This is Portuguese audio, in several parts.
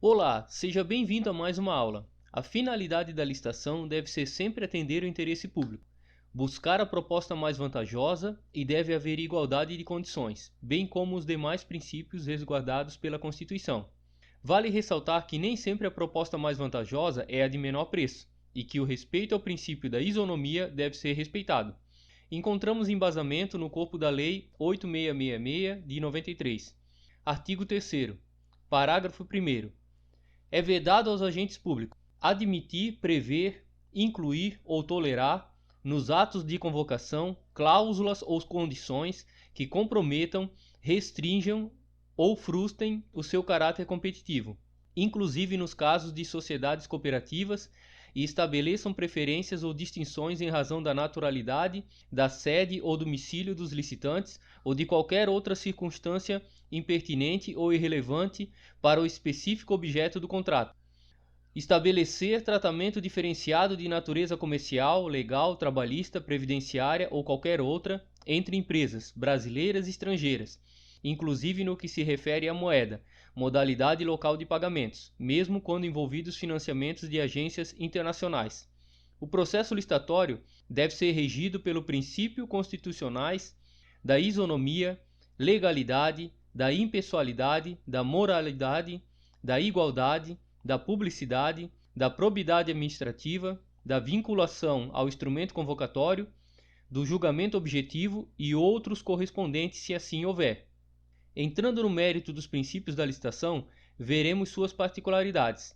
Olá, seja bem-vindo a mais uma aula. A finalidade da licitação deve ser sempre atender o interesse público, buscar a proposta mais vantajosa e deve haver igualdade de condições, bem como os demais princípios resguardados pela Constituição. Vale ressaltar que nem sempre a proposta mais vantajosa é a de menor preço e que o respeito ao princípio da isonomia deve ser respeitado. Encontramos embasamento no corpo da Lei 8666 de 93. Artigo 3º. Parágrafo 1º. É vedado aos agentes públicos admitir, prever, incluir ou tolerar, nos atos de convocação, cláusulas ou condições que comprometam, restringam ou frustrem o seu caráter competitivo, inclusive nos casos de sociedades cooperativas, e estabeleçam preferências ou distinções em razão da naturalidade, da sede ou domicílio dos licitantes ou de qualquer outra circunstância impertinente ou irrelevante para o específico objeto do contrato. Estabelecer tratamento diferenciado de natureza comercial, legal, trabalhista, previdenciária ou qualquer outra entre empresas brasileiras e estrangeiras, inclusive no que se refere à moeda, modalidade e local de pagamentos, mesmo quando envolvidos financiamentos de agências internacionais. O processo licitatório deve ser regido pelo princípio constitucionais da isonomia, legalidade, da impessoalidade, da moralidade, da igualdade, da publicidade, da probidade administrativa, da vinculação ao instrumento convocatório, do julgamento objetivo e outros correspondentes, se assim houver. Entrando no mérito dos princípios da licitação, veremos suas particularidades.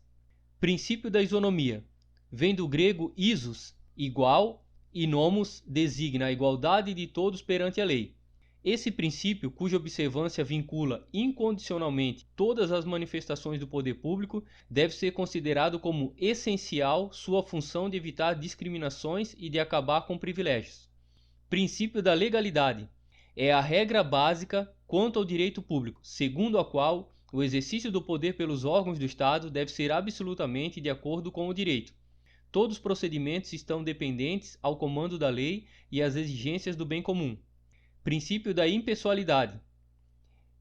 Princípio da isonomia. Vem do grego isos, igual, e nomos designa a igualdade de todos perante a lei. Esse princípio, cuja observância vincula incondicionalmente todas as manifestações do poder público, deve ser considerado como essencial sua função de evitar discriminações e de acabar com privilégios. Princípio da legalidade. É a regra básica quanto ao direito público, segundo a qual o exercício do poder pelos órgãos do Estado deve ser absolutamente de acordo com o direito. Todos os procedimentos estão dependentes ao comando da lei e às exigências do bem comum. Princípio da impessoalidade.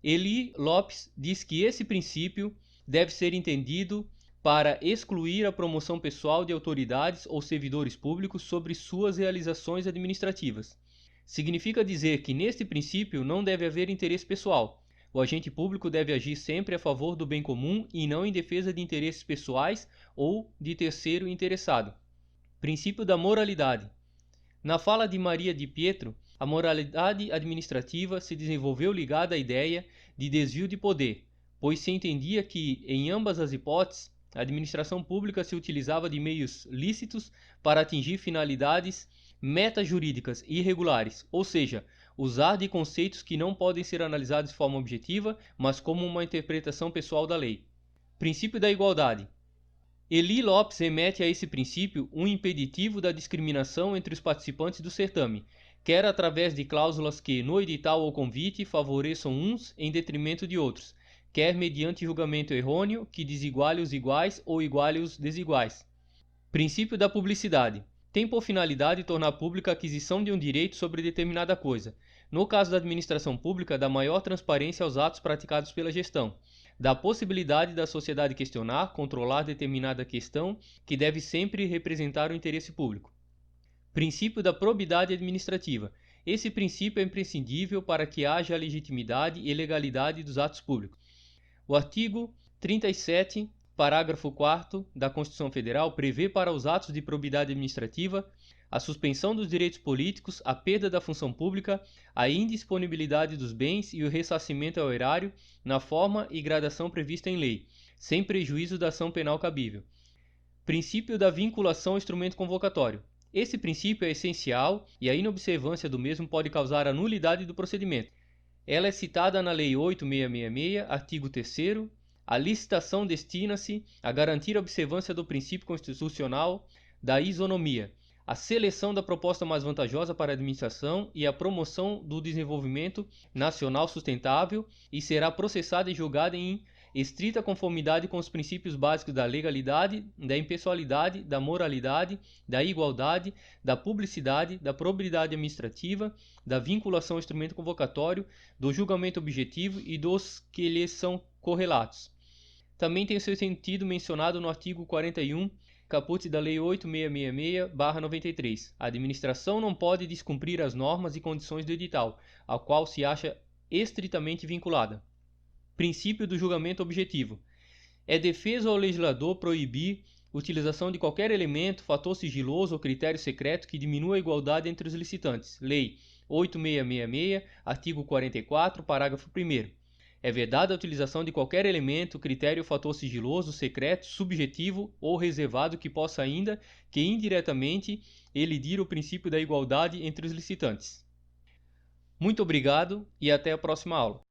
Eli Lopes diz que esse princípio deve ser entendido para excluir a promoção pessoal de autoridades ou servidores públicos sobre suas realizações administrativas. Significa dizer que neste princípio não deve haver interesse pessoal. O agente público deve agir sempre a favor do bem comum e não em defesa de interesses pessoais ou de terceiro interessado. Princípio da moralidade. Na fala de Maria de Pietro, a moralidade administrativa se desenvolveu ligada à ideia de desvio de poder, pois se entendia que, em ambas as hipóteses, a administração pública se utilizava de meios lícitos para atingir finalidades metajurídicas irregulares, ou seja, usar de conceitos que não podem ser analisados de forma objetiva, mas como uma interpretação pessoal da lei. Princípio da igualdade. Eli Lopes remete a esse princípio um impeditivo da discriminação entre os participantes do certame, quer através de cláusulas que, no edital ou convite, favoreçam uns em detrimento de outros, quer mediante julgamento errôneo que desiguale os iguais ou iguale os desiguais. Princípio da publicidade. Tem por finalidade tornar pública a aquisição de um direito sobre determinada coisa. No caso da administração pública, dá maior transparência aos atos praticados pela gestão. Dá a possibilidade da sociedade questionar, controlar determinada questão que deve sempre representar o interesse público. Princípio da probidade administrativa. Esse princípio é imprescindível para que haja a legitimidade e legalidade dos atos públicos. O artigo 37, parágrafo 4º da Constituição Federal prevê para os atos de probidade administrativa a suspensão dos direitos políticos, a perda da função pública, a indisponibilidade dos bens e o ressarcimento ao erário na forma e gradação prevista em lei, sem prejuízo da ação penal cabível. Princípio da vinculação ao instrumento convocatório. Esse princípio é essencial e a inobservância do mesmo pode causar a nulidade do procedimento. Ela é citada na Lei 8666, artigo 3º. A licitação destina-se a garantir a observância do princípio constitucional da isonomia, a seleção da proposta mais vantajosa para a administração e a promoção do desenvolvimento nacional sustentável e será processada e julgada em estrita conformidade com os princípios básicos da legalidade, da impessoalidade, da moralidade, da igualdade, da publicidade, da probidade administrativa, da vinculação ao instrumento convocatório, do julgamento objetivo e dos que lhes são correlatos. também tem seu sentido mencionado no artigo 41, caput da Lei 8666/93. A administração não pode descumprir as normas e condições do edital, ao qual se acha estritamente vinculada. Princípio do julgamento objetivo. É defeso ao legislador proibir utilização de qualquer elemento, fator sigiloso ou critério secreto que diminua a igualdade entre os licitantes. Lei 8666, artigo 44, parágrafo 1º. É vedada a utilização de qualquer elemento, critério ou fator sigiloso, secreto, subjetivo ou reservado que possa ainda que indiretamente elidir o princípio da igualdade entre os licitantes. Muito obrigado e até a próxima aula.